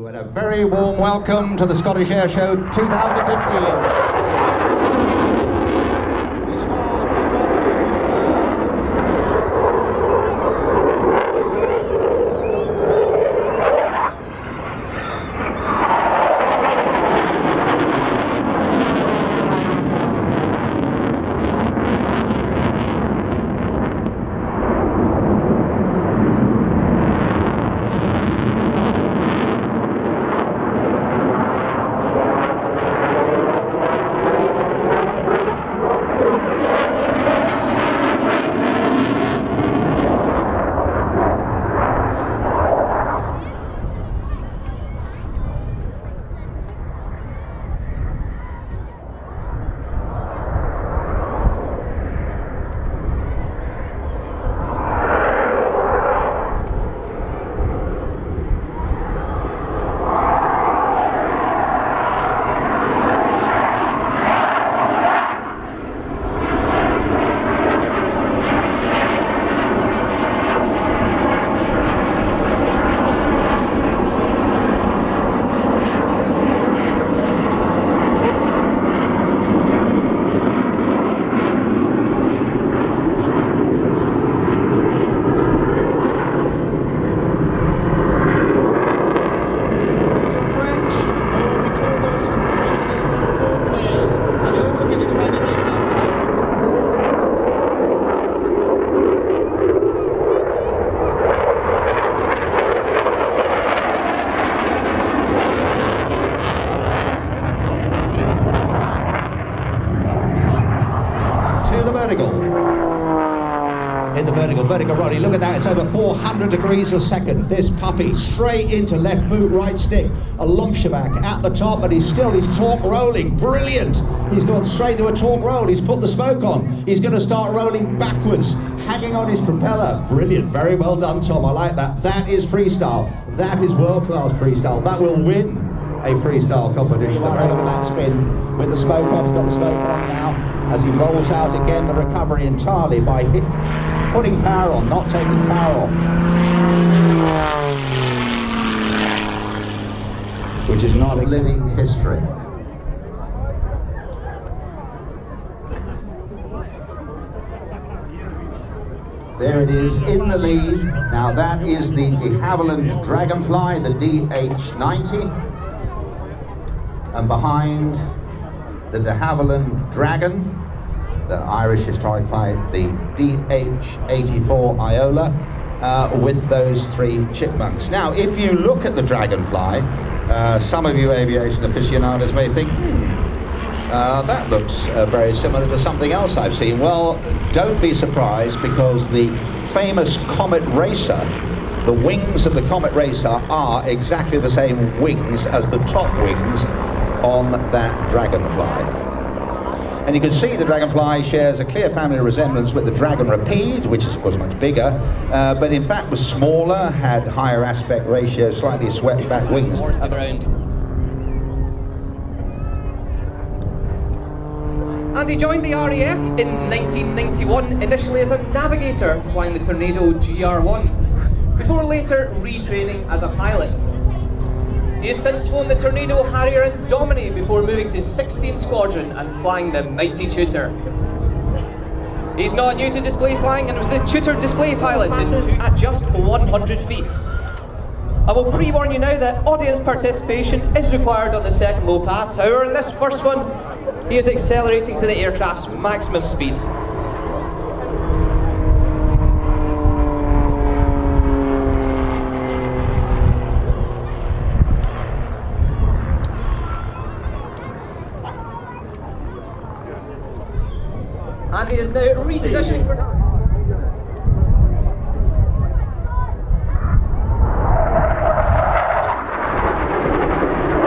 and a very warm welcome to the Scottish Airshow 2015. We start vertical Roddy, look at that, it's over 400 degrees a second. This puppy straight into left boot, right stick, a Lumpshabak at the top, but he's torque rolling, brilliant. He's gone straight to a torque roll, he's put the smoke on, he's going to start rolling backwards, hanging on his propeller, brilliant, very well done Tom, I like that. That is freestyle, that is world-class freestyle, that will win a freestyle competition. Right over that spin with the smoke on, he's got the smoke on now, as he rolls out again the recovery entirely by putting power on, not taking power off. Which is not living history. There it is in the lead. Now that is the de Havilland Dragonfly, the DH90. And behind the de Havilland Dragon, the Irish historic flight, the DH84 Iola, with those three chipmunks. Now, if you look at the Dragonfly, some of you aviation aficionados may think, that looks very similar to something else I've seen. Well, don't be surprised, because the famous Comet Racer, the wings of the Comet Racer are exactly the same wings as the top wings on that Dragonfly. And you can see the Dragonfly shares a clear family resemblance with the Dragon Rapide, which is of course much bigger, but in fact was smaller, had higher aspect ratio, slightly swept back wings. Towards the ground. And he joined the RAF in 1991, initially as a navigator, flying the Tornado GR1, before later retraining as a pilot. He has since flown the Tornado, Harrier and Domini before moving to 16th Squadron and flying the mighty Tutor. He's not new to display flying and was the Tutor Display pilot at just 100 feet. I will pre-warn you now that audience participation is required on the second low pass. However, in this first one, he is accelerating to the aircraft's maximum speed. And he is now repositioning for... The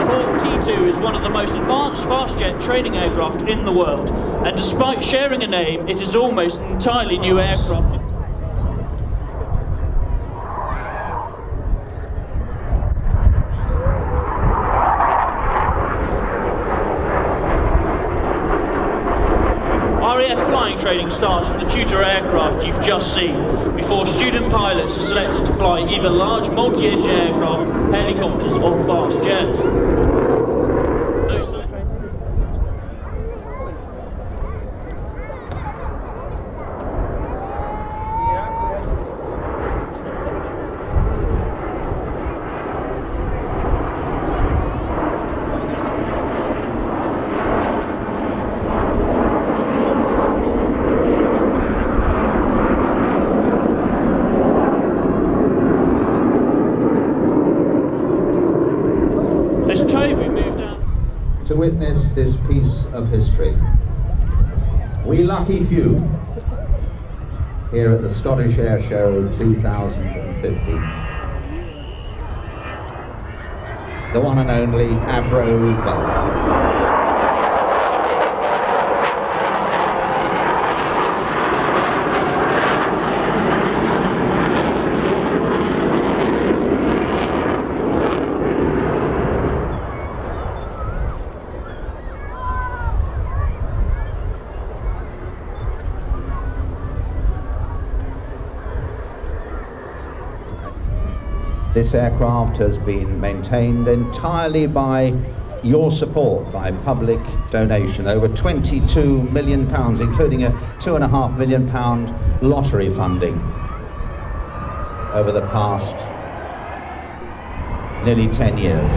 Hawk T2 is one of the most advanced fast-jet training aircraft in the world, and despite sharing a name, it is almost an entirely new aircraft. RAF flying training starts with the tutor aircraft you've just seen, before student pilots are selected to fly either large multi-engine aircraft, helicopters or fast jets. To witness this piece of history. We lucky few here at the Scottish Airshow 2050. The one and only Avro Vulcan. This aircraft has been maintained entirely by your support, by public donation. Over £22 million, including a £2.5 million lottery funding over the past nearly 10 years.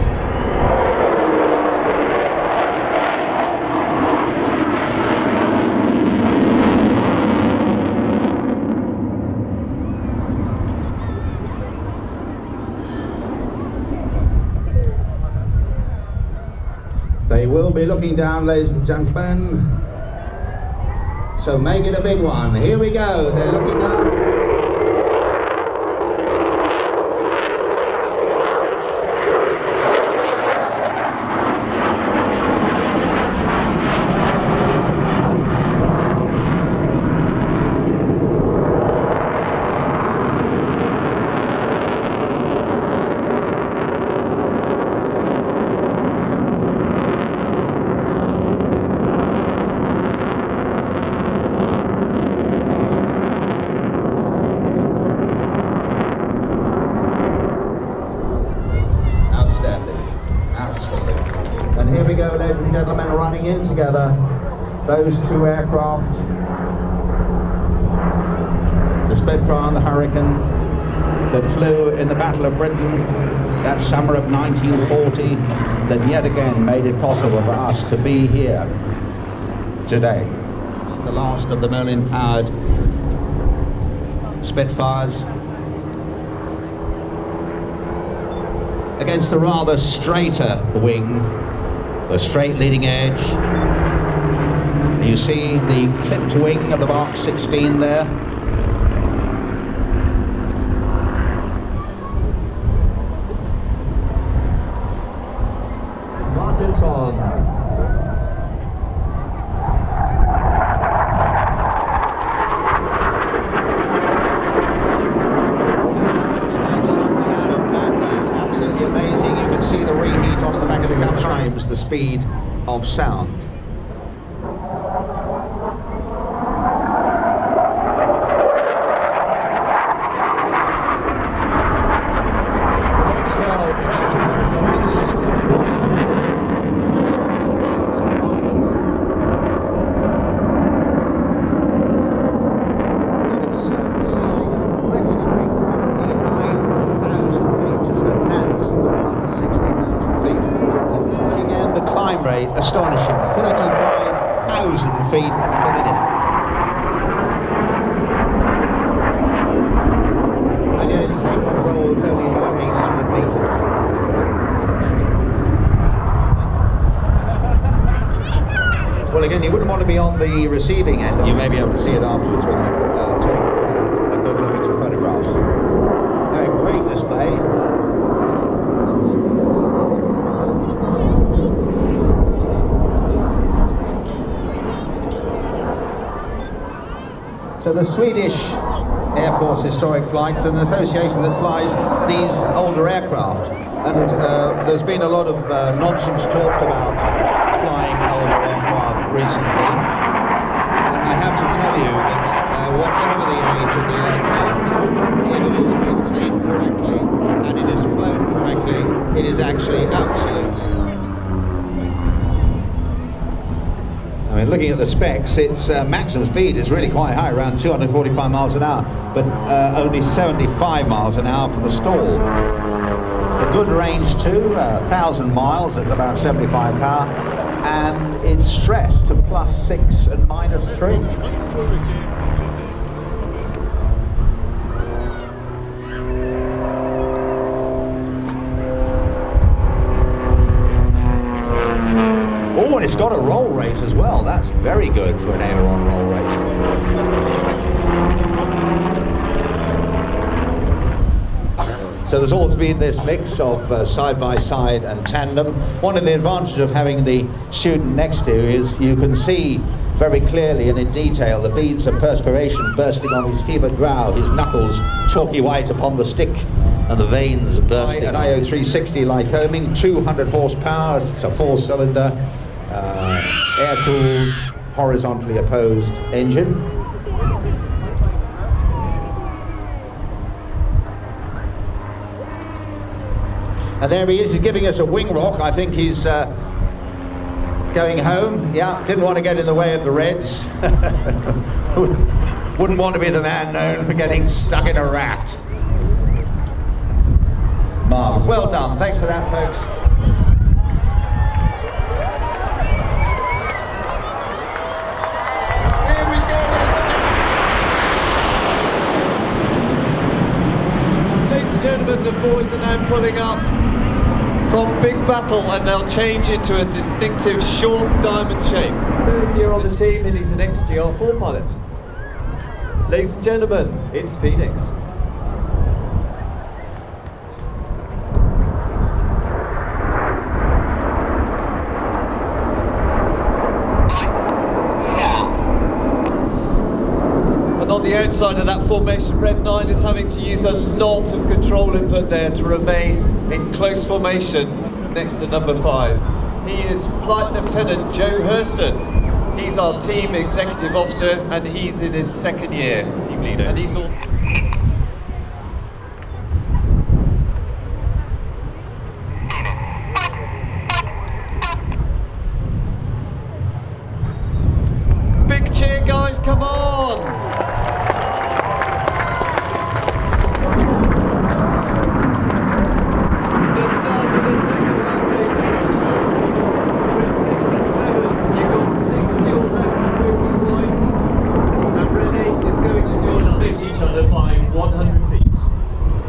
They will be looking down, ladies and gentlemen, so make it a big one. Here we go, they're looking up. And here we go, ladies and gentlemen, running in together, those two aircraft, the Spitfire and the Hurricane, that flew in the Battle of Britain that summer of 1940, that yet again made it possible for us to be here today. The last of the Merlin-powered Spitfires, against the rather straighter wing, the straight leading edge. You see the clipped wing of the Mark 16 there. Martin's on. Amazing. You can see the reheat on at the back of the gun times the speed of sound. The external drag rate astonishing, 35,000 feet per minute. And yet its takeoff roll is only about 800 metres. Well, again, you wouldn't want to be on the receiving end. You may be able to see it afterwards when you take a good look at your photographs. A great display. So the Swedish Air Force Historic Flights, an association that flies these older aircraft, and there's been a lot of nonsense talked about flying older aircraft recently, and I have to tell you that whatever the age of the aircraft, if it is maintained correctly and it is flown correctly, it is actually absolutely. I mean, looking at the specs, its maximum speed is really quite high, around 245 miles an hour, but only 75 miles an hour for the stall. A good range too, 1,000 miles, it's about 75 power, and it's stressed to +6 and -3. Oh, and it's got a roll rate as well. That's very good for an aileron roll rate. So there's always been this mix of side-by-side and tandem. One of the advantages of having the student next to you is you can see very clearly and in detail the beads of perspiration bursting on his fevered brow, his knuckles chalky white upon the stick, and the veins bursting. An IO360 Lycoming, 200 horsepower, it's a 4-cylinder, air-cooled, horizontally opposed engine. And there he is, he's giving us a wing rock. I think he's going home. Yeah, didn't want to get in the way of the Reds. Wouldn't want to be the man known for getting stuck in a raft. Marvellous. Well done. Thanks for that, folks. Here we go, ladies and gentlemen, the boys are now pulling up from Big Battle, and they'll change into a distinctive short diamond shape. Third year on the team, and he's an ex-GR4 pilot. Ladies and gentlemen, it's Phoenix. And on the outside of that formation, Red 9 is having to use a lot of control input there to remain in close formation next to number 5. He is Flight Lieutenant Joe Hurston. He's our team executive officer, and he's in his 2nd year team leader. And he's also big cheer, guys, come on!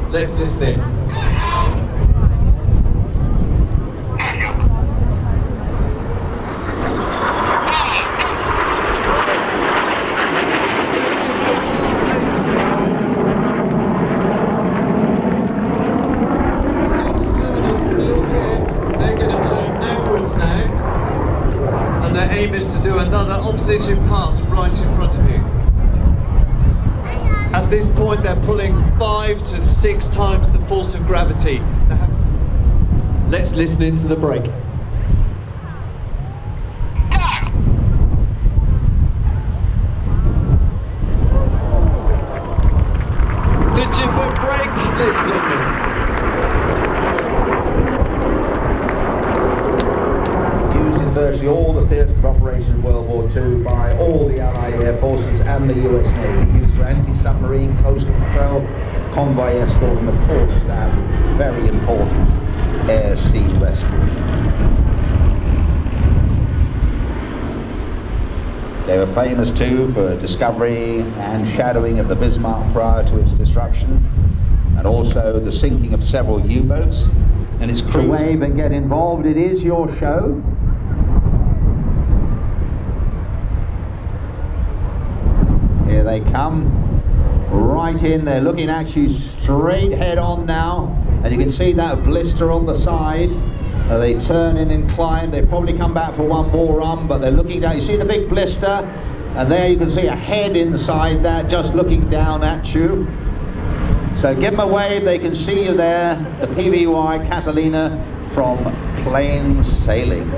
Let's listen in. Their aim is to do another opposition pass right in front of you. At this point, they're pulling 5 to 6 times the force of gravity. Let's listen into the brake. The jibboom brake, ladies and gentlemen. Virtually all the theatres of operation in World War II by all the Allied Air Forces and the US Navy, used for anti-submarine, coastal patrol, convoy escort, and of course that very important air-sea rescue. They were famous too for discovery and shadowing of the Bismarck prior to its destruction, and also the sinking of several U-boats and its crew. Wave and get involved, it is your show. Here they come, right in, they're looking at you straight head on now, and you can see that blister on the side. They turn in and climb, they probably come back for one more run, but they're looking down. You see the big blister, and there you can see a head inside that, just looking down at you. So give them a wave, they can see you there, the PBY Catalina from plain sailing.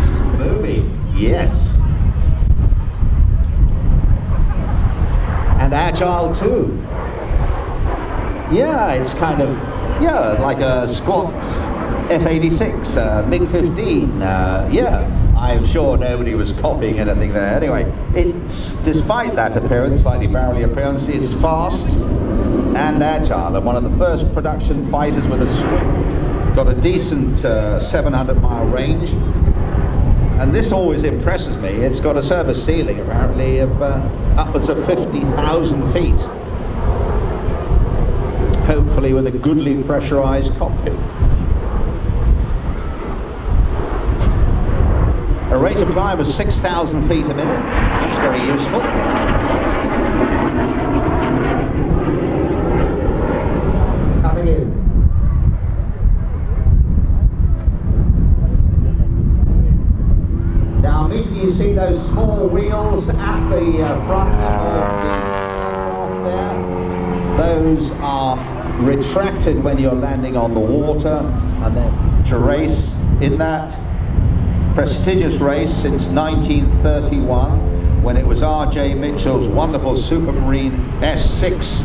Smoothie, yes. and agile too. Yeah, it's kind of, yeah, like a squat F-86, MiG-15, yeah. I'm sure nobody was copying anything there. Anyway, it's, despite that appearance, slightly barrely appearance, it's fast and agile, and one of the first production fighters with a swing. Got a decent 700-mile range, and this always impresses me. It's got a service ceiling, apparently, of upwards of 50,000 feet. Hopefully with a goodly pressurized cockpit. A rate of climb of 6,000 feet a minute. That's very useful. Coming in. Now immediately you see those small wheels at the front of the aircraft there. Those are retracted when you're landing on the water, and then to race in that prestigious race since 1931, when it was R.J. Mitchell's wonderful Supermarine S6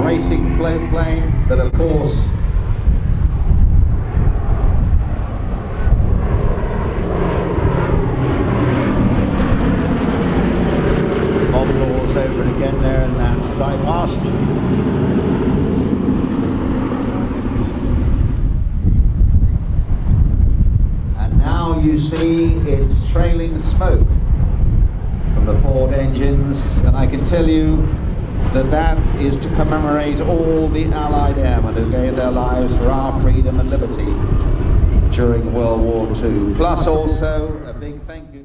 racing plane that, of course, over it again there and that fly past. And now you see it's trailing smoke from the port engines, and I can tell you that that is to commemorate all the Allied airmen who gave their lives for our freedom and liberty during World War II. Plus also a big thank you